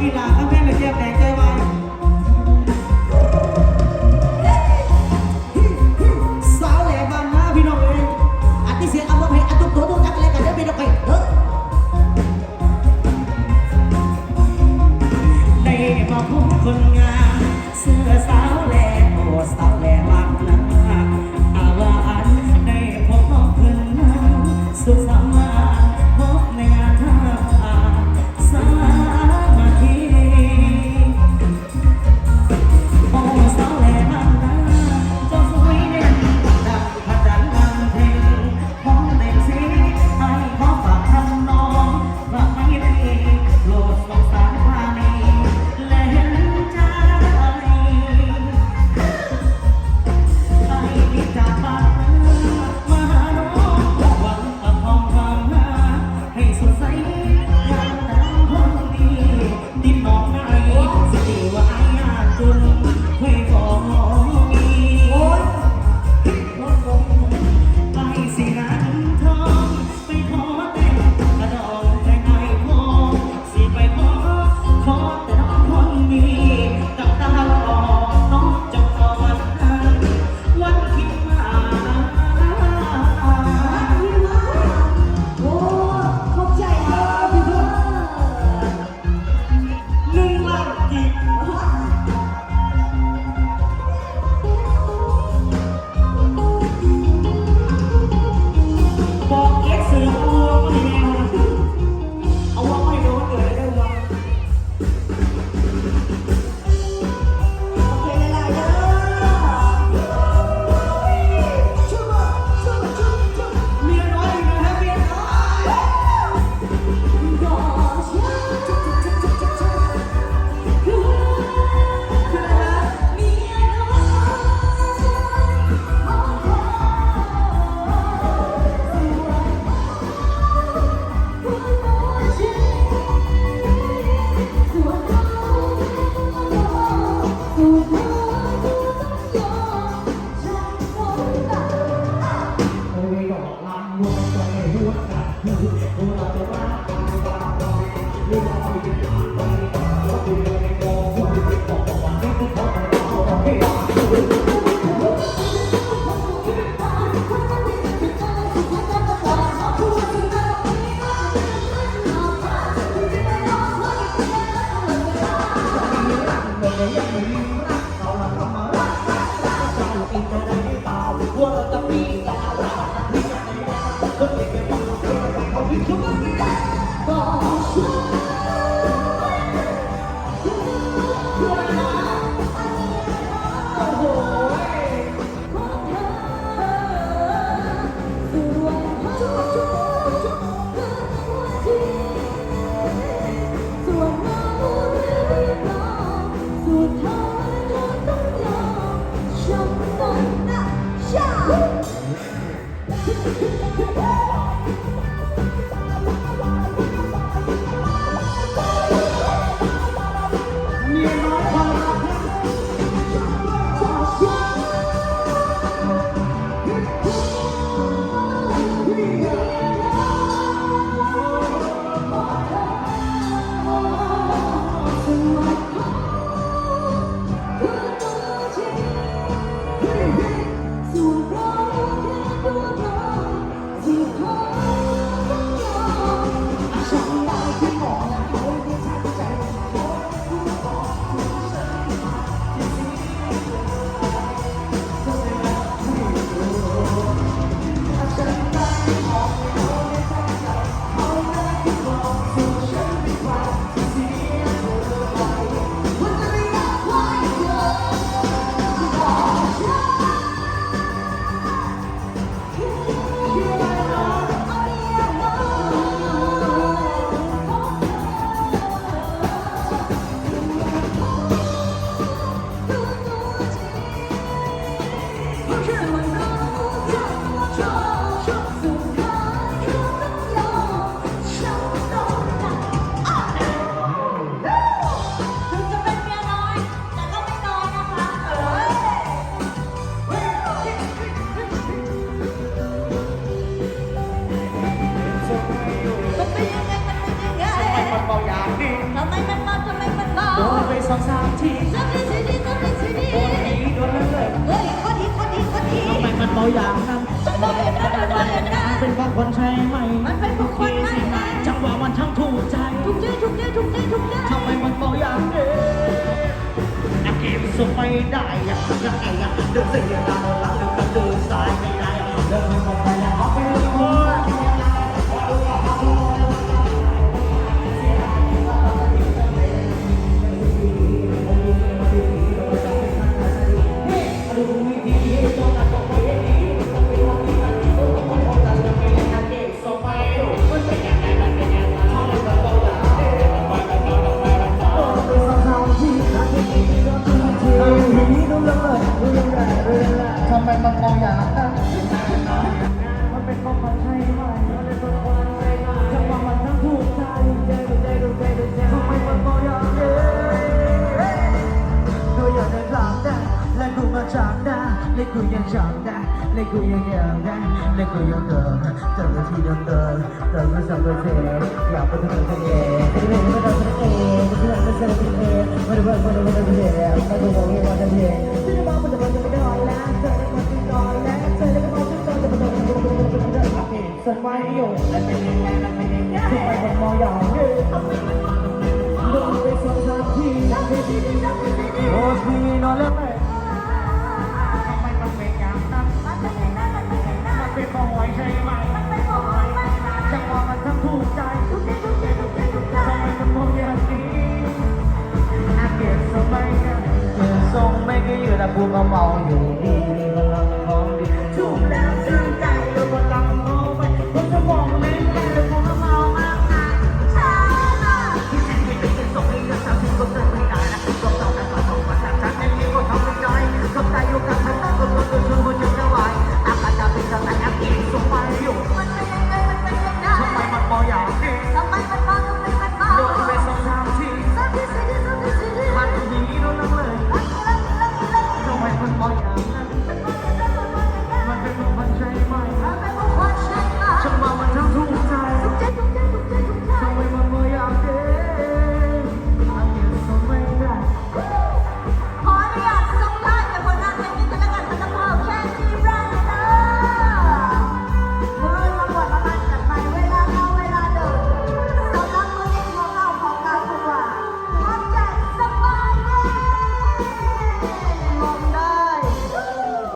อีหลาข้าแม่เลยแก้มแดงใจวายสาวแหล่บ้านนาพี่น้องเอ้ยอันที่เสียงเอามาให้อันตุ๊กตัวตุ๊กจักอะไรกันเด้อพี่น้องไปเด้อได้มาพบคนงามเสื้อสาวแหล่โอ้สาวแหล่บ้านนาอาว่าอันได้พบน้องคนงามสุขสำราญพบในงานท่าสามัคคีโอ้สาวแหล่บ้านนาเจ้าสวยเด่นดังพัดดังงานเพลงมองเด็กสีให้ขอฝากทำน้องว่าไม่ดีโปรดสงสารพานีและเห็นใจให้จากบ้านมาหาน้องหวังกับห้องความหาให้สดใสงามดังคนดีที่มองในสติว่าอายากจนไม่บอกมีโอ้ยไปสิงานทองไปขอแต่งกระดองแต่งไอ้พอสิไปขอแต่น้องคนดีตั้งตาออกน้องจะขอวันนั้นวันที่มาโอ้ขอบใจนะพี่ทุก1 ล้านกีบบอกเอ็กซ์สื่อเอาวัวมาให้แนวนะเอาวัวมาให้โดนเกิดอะไรได้วัว โอเคหลายๆเด้อชุ่มชุ่มชุ่มชุ่ม เมียน้อยอีกนะครับเมียน้อย ก็ช่าง สองสามที ต้องเป็นทีนี้ต้องเป็นทีนี้ โดนผีโดนเลย เฮ้ยคนนี้คนนี้คนนี้ ทำไมมันเบาอย่างนั้น ฉันบอกเลยนะบอกเลยนะ เป็นบางคนใช่ไหม มันเป็นของคนใช่ไหม จังหวะมันช่างถูกใจ ทุกใจทุกใจทุกใจทุกใจ ทำไมมันเบาอย่างนี้นักเกมสุดไม่ได้อยากเดินเสียงดังหลังเดินกันเดินสายไม่ได้เดินไม่หมดไปแล้วเอาไปเลยดูวิธีต้องการต้องไปดีต้องไปวันนี้มันต้องไปวันนั้นจะไปนักเกมสุดไม่รู้มันเป็นยังไงมันเป็นยังไงทำไมมันเบาอย่างนี้ทำไมมันมองอย่างนั้นมันเป็นความฝันใช่ไหมมันเป็นความฝันใช่ไหมจังหวะมันทั้งถูกใจทำไมมันมองอย่างนี้กูอยากได้รักได้และกูมาจากได้และกูยังจำได้และกูยังอยากได้และกูยังเดินเจอที่เดิมเดินไม่สับเปลี่ยนอยากไปทำอะไรไม่ได้ไม่ได้ไม่ได้ไม่ได้ไม่ได้ไม่ได้ไม่ได้ไม่ได้ไม่ได้ไม่ได้ไม่ได้ไม่ได้ที่จะมาเป็นตัวจะไม่ได้แล้วเธอจะมาติดต่อแล้วเธอจะมาติดต่อจะมาติดต่อฉันไม่อยู่และเป็นยังไงและเป็นยังไงทำไมมันมองอย่างนี้โดนไปสองสามทีโอ้พี่นอนแล้วไหมทำไมมันเป็นอย่างนั้นมันเป็นของไว้ใช่ไหมจังหวะมันทั้งถูกใจทำไมมันมองอย่างนี้อาเกียรติสมัยกันเกียรติทรงไม่ก็อยู่แต่กูก็มองอยู่ดีพลังของดีถูกแล้ว